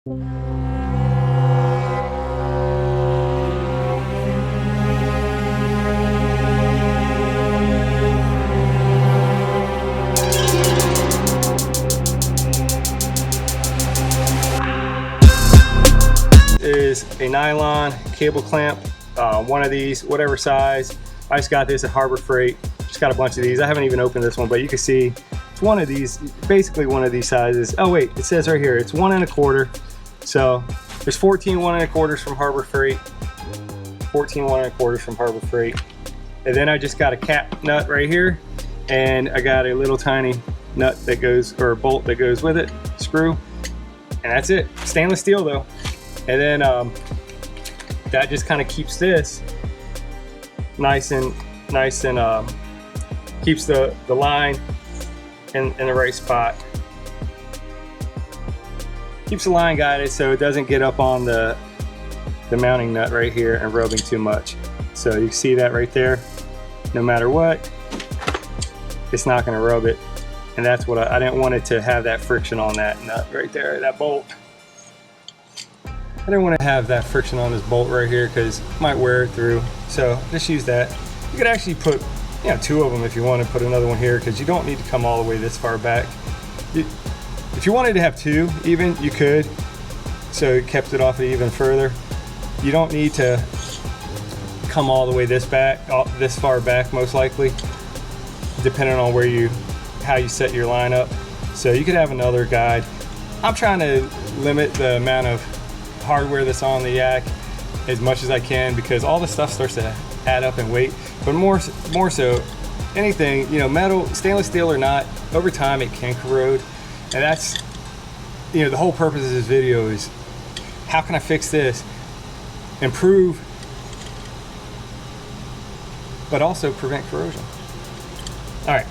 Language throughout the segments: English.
Is a nylon cable clamp, one of these, whatever size. I just got this at Harbor Freight. Just got a bunch of these. I haven't even opened this one, but you can see it's one of these, basically one of these sizes. Oh wait, it says right here, it's 1 1/4. So there's 14 1 1/4 from Harbor Freight, 14 1 1/4 from Harbor Freight. And then I just got a cap nut right here, and I got a little tiny nut that goes, or a bolt that goes with it, screw, and that's it. Stainless steel though. And then that just kind of keeps this nice and keeps the line in the right spot. Keeps the line guided so it doesn't get up on the mounting nut right here and rubbing too much. So you see that right there. No matter what, it's not going to rub it. And that's what I didn't want it to have, that friction on that nut right there, that bolt. I didn't want to have that friction on this bolt right here because it might wear it through. So just use that. You could actually put, you know, 2 of them if you want to put another one here, because you don't need to come all the way this far back. If you wanted to have 2 even, you could. So it kept it off even further. You don't need to come all the way this far back, most likely, depending on how you set your line up. So you could have another guide. I'm trying to limit the amount of hardware that's on the Yak as much as I can, because all the stuff starts to add up in weight. But more so, anything, you know, metal, stainless steel or not, over time it can corrode. And that's, you know, the whole purpose of this video is how can I fix this, improve, but also prevent corrosion. All right,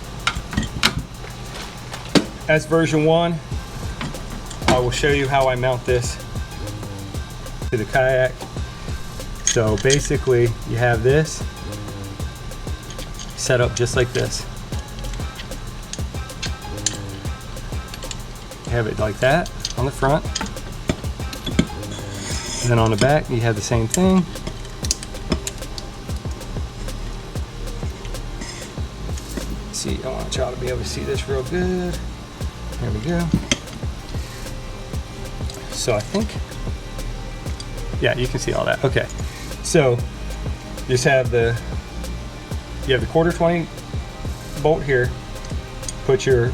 that's version 1. I will show you how I mount this to the Kayak. So basically you have this set up just like this. You have it like that on the front, and then on the back you have the same thing. See, I want y'all to be able to see this real good. There we go. So I think, yeah, you can see all that. Okay, so you just have the 1/4-20 bolt here. Put your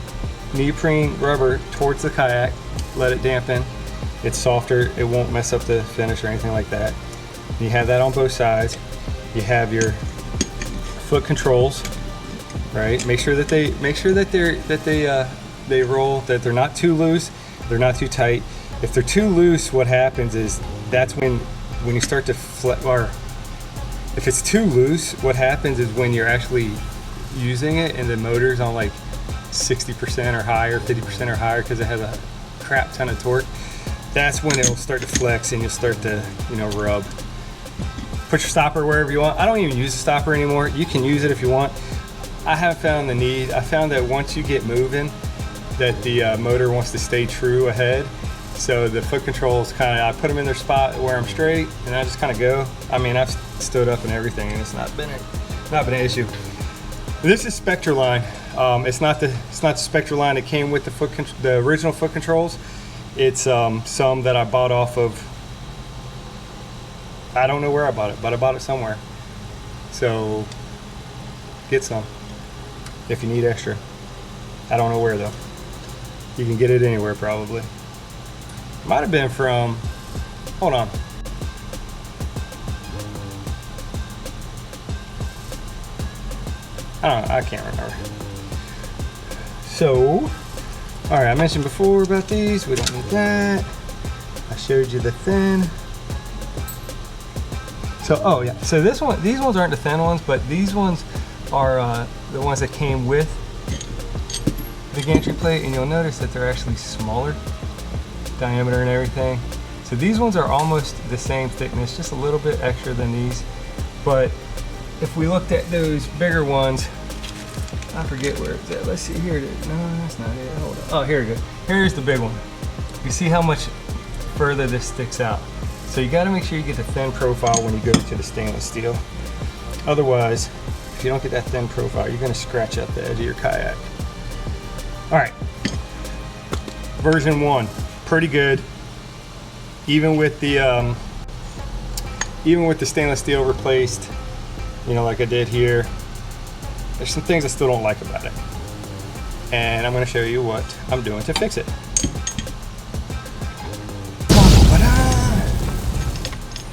neoprene rubber towards the Kayak, let it dampen. It's softer, it won't mess up the finish or anything like that. You have that on both sides. You have your foot controls, right? Make sure that they roll, that they're not too loose, they're not too tight. If they're too loose, what happens is that's when you start to or if it's too loose, what happens is when you're actually using it and the motor's on like 60% or higher, 50% or higher, because it has a crap ton of torque, that's when it'll start to flex and you'll start to, you know, rub. Put your stopper wherever you want. I don't even use a stopper anymore. You can use it if you want. I haven't found the need. I found that once you get moving, that the motor wants to stay true ahead. So the foot controls I put them in their spot where I'm straight, and I just kind of go. I mean, I've stood up and everything, and it's not been an issue. This is Spectra line. It's not the Spectra line that came with the original foot controls. It's some that I bought off of. I don't know where I bought it, but I bought it somewhere. So get some if you need extra. I don't know where though. You can get it anywhere probably. Might have been from, hold on. I don't know, I can't remember. So, all right, I mentioned before about these. We don't need that. I showed you the thin. So, oh yeah, so these ones aren't the thin ones, but these ones are the ones that came with the gantry plate, and you'll notice that they're actually smaller diameter and everything. So these ones are almost the same thickness, just a little bit extra than these. But if we looked at those bigger ones, I forget where it's at. Let's see, here it is. No, that's not it. Hold on. Oh, here we go. Here's the big one. You see how much further this sticks out. So you got to make sure you get the thin profile when you go to the stainless steel. Otherwise, if you don't get that thin profile, you're going to scratch up the edge of your kayak. All right, version 1, pretty good. Even with the stainless steel replaced, you know, like I did here, there's some things I still don't like about it. And I'm going to show you what I'm doing to fix it.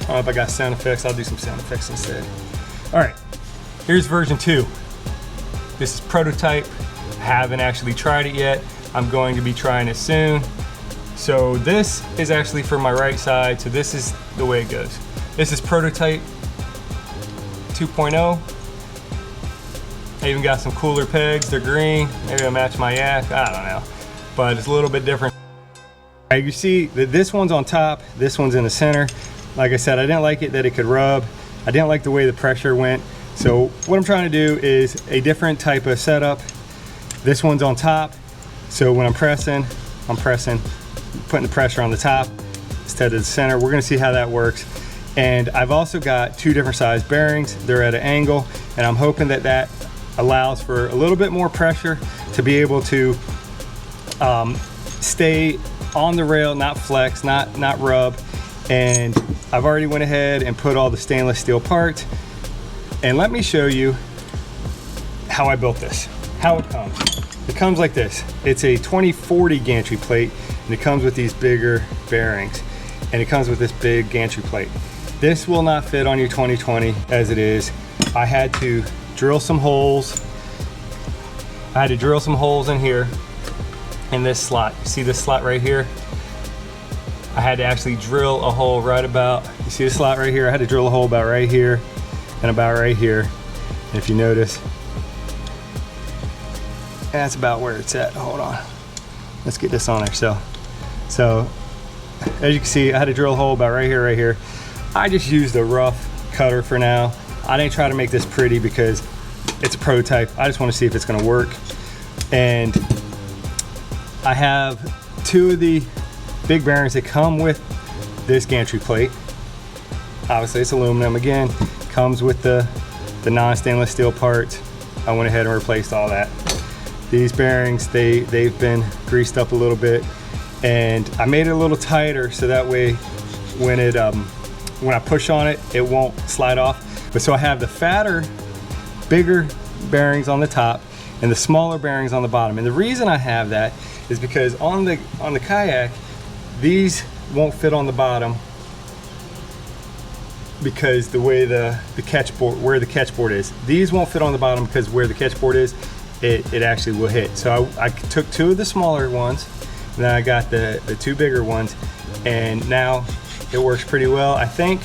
I don't know if I got sound effects, I'll do some sound effects instead. All right, here's version 2. This is prototype. I haven't actually tried it yet. I'm going to be trying it soon. So this is actually for my right side, so this is the way it goes. This is prototype 2.0. I even got some cooler pegs, they're green. Maybe I'll match my Yak, I don't know. But it's a little bit different. You see that this one's on top, this one's in the center. Like I said, I didn't like it that it could rub. I didn't like the way the pressure went. So what I'm trying to do is a different type of setup. This one's on top. So when I'm pressing, putting the pressure on the top instead of the center. We're gonna see how that works. And I've also got 2 different size bearings. They're at an angle, and I'm hoping that that allows for a little bit more pressure to be able to stay on the rail, not flex, not rub. And I've already went ahead and put all the stainless steel parts. And let me show you how I built this, how it comes. It comes like this. It's a 2040 gantry plate, and it comes with these bigger bearings. And it comes with this big gantry plate. This will not fit on your 2020 as it is. I had to drill some holes. I had to drill some holes in here in this slot. You see this slot right here? I had to actually drill a hole right about, you see the slot right here? I had to drill a hole about right here and about right here. And if you notice, that's about where it's at. Hold on. Let's get this on there. So as you can see, I had to drill a hole about right here, right here. I just used a rough cutter for now. I didn't try to make this pretty because it's a prototype. I just want to see if it's going to work. And I have 2 of the big bearings that come with this gantry plate. Obviously it's aluminum again, comes with the non-stainless steel parts. I went ahead and replaced all that. These bearings, they've been greased up a little bit, and I made it a little tighter so that way when I push on it, it won't slide off. But so I have the fatter, bigger bearings on the top and the smaller bearings on the bottom. And the reason I have that is because on the Kayak, these won't fit on the bottom because the way the catch board, where the catch board is. These won't fit on the bottom because where the catch board is, it actually will hit. So I took 2 of the smaller ones, and then I got the 2 bigger ones, and now it works pretty well. I think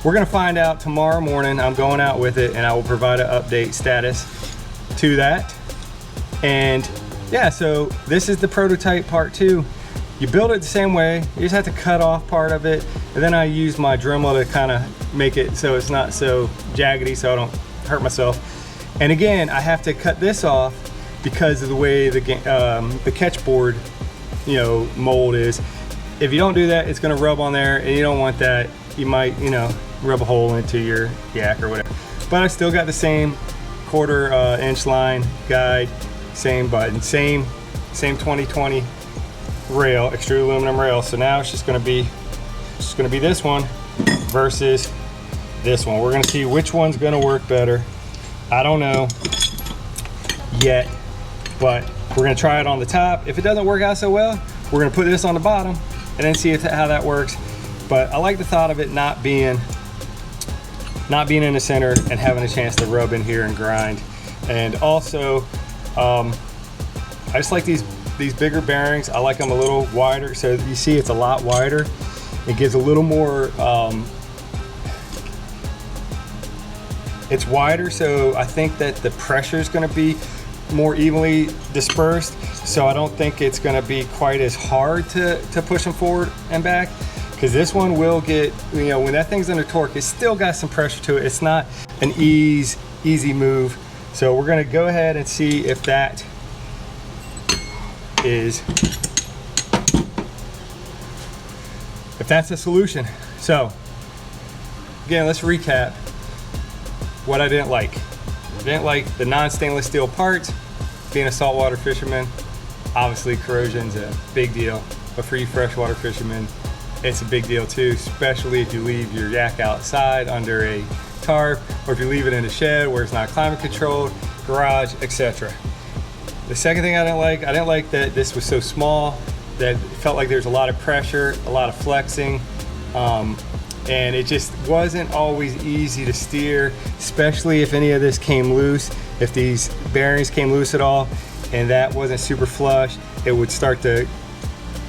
we're gonna find out tomorrow morning. I'm going out with it, and I will provide an update status to that. And yeah, so this is the prototype part 2. You build it the same way, you just have to cut off part of it, and then I use my Dremel to kind of make it so it's not so jaggedy so I don't hurt myself. And again, I have to cut this off because of the way the catch board, you know, mold is. If you don't do that, it's gonna rub on there, and you don't want that. You might, you know, rub a hole into your Yak or whatever. But I still got the same 1/4 inch line guide, same button, same 2020 rail, extruded aluminum rail. So now it's just gonna be this one versus this one. We're gonna see which one's gonna work better. I don't know yet, but we're gonna try it on the top. If it doesn't work out so well, we're gonna put this on the bottom and then see how that works. But I like the thought of it not being in the center and having a chance to rub in here and grind. And also, I just like these bigger bearings. I like them a little wider. So you see it's a lot wider. It gives a little more, it's wider, so I think that the pressure is going to be more evenly dispersed. So I don't think it's going to be quite as hard to push them forward and back. Because this one will get, you know, when that thing's under torque, it's still got some pressure to it. It's not an easy move. So we're going to go ahead and see if that if that's a solution. So again, let's recap what I didn't like. I didn't like the non-stainless steel parts. Being a saltwater fisherman, obviously corrosion's a big deal, but for you freshwater fishermen, it's a big deal too, especially if you leave your yak outside under a tarp, or if you leave it in a shed where it's not climate controlled, garage, etc. The second thing I didn't like that this was so small, that it felt like there's a lot of pressure, a lot of flexing, and it just wasn't always easy to steer, especially if any of this came loose. If these bearings came loose at all and that wasn't super flush, it would start to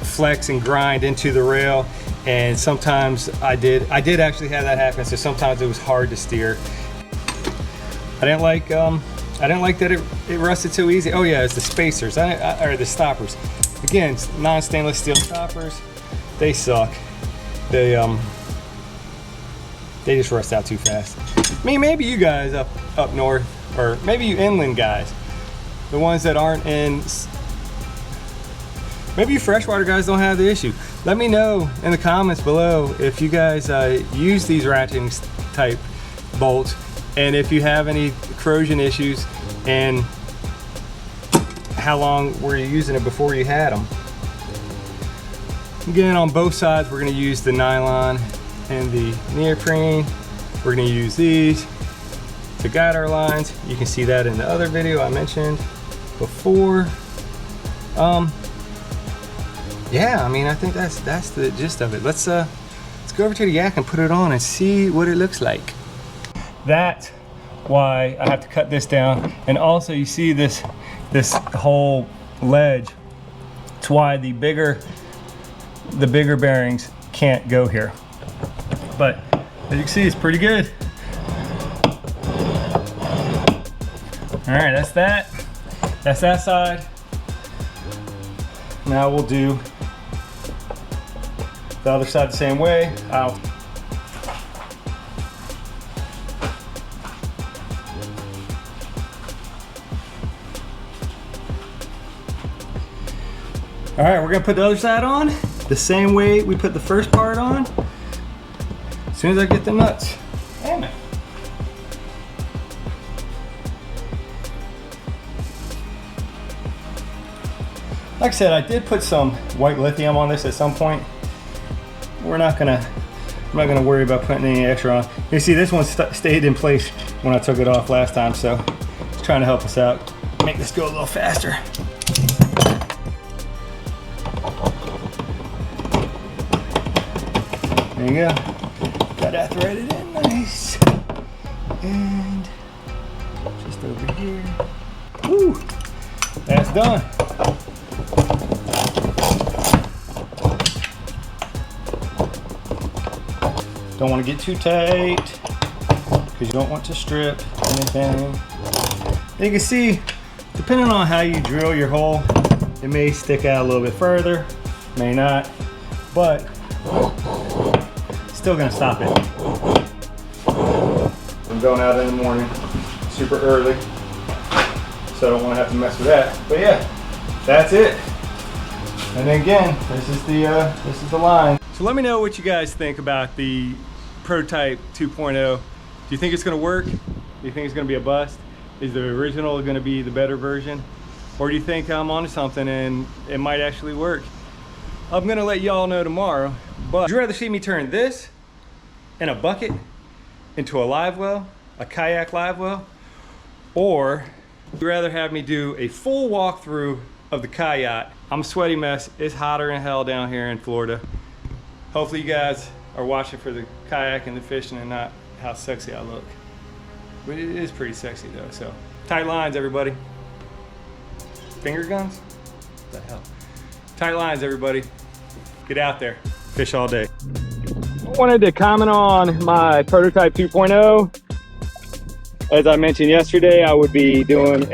flex and grind into the rail, and sometimes I did actually have that happen, so sometimes it was hard to steer. I didn't like that it rusted so easy. Oh yeah, it's the spacers, or the stoppers. Again, non-stainless steel stoppers, they suck. They just rust out too fast. I mean, maybe you guys up north, or maybe you inland guys, the ones that aren't in, maybe you freshwater guys don't have the issue. Let me know in the comments below if you guys use these ratcheting type bolts, and if you have any corrosion issues, and how long were you using it before you had them. Again, on both sides we're going to use the nylon and the neoprene. We're going to use these to guide our lines. You can see that in the other video I mentioned before. Yeah, I mean, I think that's the gist of it. Let's go over to the yak and put it on and see what it looks like. That's why I have to cut this down, and also you see this whole ledge. It's why the bigger bearings can't go here. But as you can see, it's pretty good. All right, that's that side. Now we'll do the other side the same way. All right, we're gonna put the other side on the same way we put the first part on. As soon as I get the nuts. Damn it. Like I said, I did put some white lithium on this at some point. I'm not gonna worry about putting any extra on. You see, this one stayed in place when I took it off last time, so it's trying to help us out, make this go a little faster. There you go. Got that threaded in nice. And just over here. Woo! That's done. Don't want to get too tight because you don't want to strip anything. And you can see, depending on how you drill your hole, it may stick out a little bit further, may not, but still gonna stop it. I'm going out in the morning, super early, so I don't want to have to mess with that. But yeah, that's it. And then again, this is the line. So let me know what you guys think about the prototype 2.0. Do you think it's gonna work? Do you think it's gonna be a bust? Is the original gonna be the better version? Or do you think I'm onto something and it might actually work? I'm gonna let y'all know tomorrow, but would you rather see me turn this in a bucket into a live well, a kayak live well, or would you rather have me do a full walkthrough of the kayak? I'm a sweaty mess. It's hotter than hell down here in Florida. Hopefully you guys are watching for the kayak and the fishing and not how sexy I look. But it is pretty sexy though, so. Tight lines, everybody. Finger guns? What the hell? Tight lines, everybody. Get out there, fish all day. I wanted to comment on my prototype 2.0. As I mentioned yesterday, I would be doing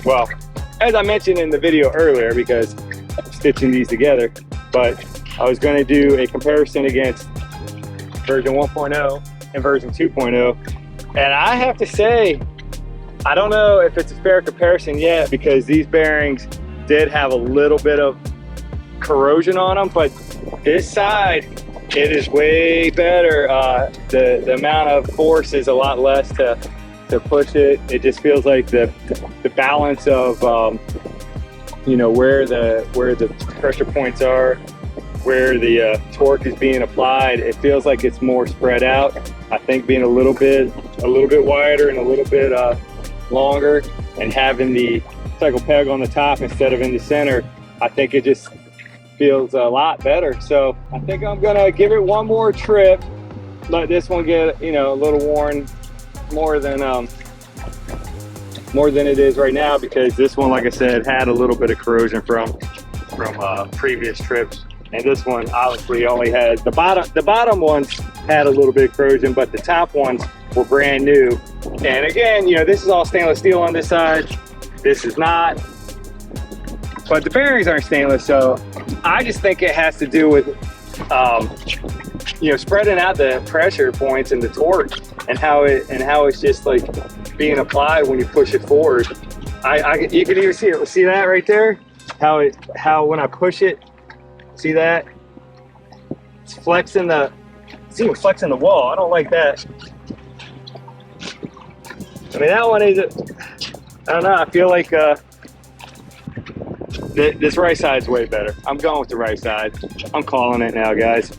well, as I mentioned in the video earlier, because I'm stitching these together, but I was going to do a comparison against version 1.0 and version 2.0. And I have to say, I don't know if it's a fair comparison yet, because these bearings did have a little bit of corrosion on them, but this side, it is way better. The amount of force is a lot less to push it. It just feels like the balance of you know, where the pressure points are, where the torque is being applied. It feels like it's more spread out. I think being a little bit wider and a little bit longer, and having the cycle peg on the top instead of in the center, I think it just feels a lot better. So I think I'm gonna give it one more trip, let this one get, you know, a little worn more than it is right now, because this one, like I said, had a little bit of corrosion from previous trips, and this one obviously only had the bottom ones had a little bit of corrosion, but the top ones were brand new. And again, you know, this is all stainless steel on this side, this is not, but the bearings aren't stainless. So I just think it has to do with you know, spreading out the pressure points and the torque, and how it's just like being applied when you push it forward. You can even see it. See that right there? How when I push it, see that? It's flexing it's even flexing the wall. I don't like that. I mean, that one is, I don't know, I feel like this right side's way better. I'm going with the right side. I'm calling it now, guys.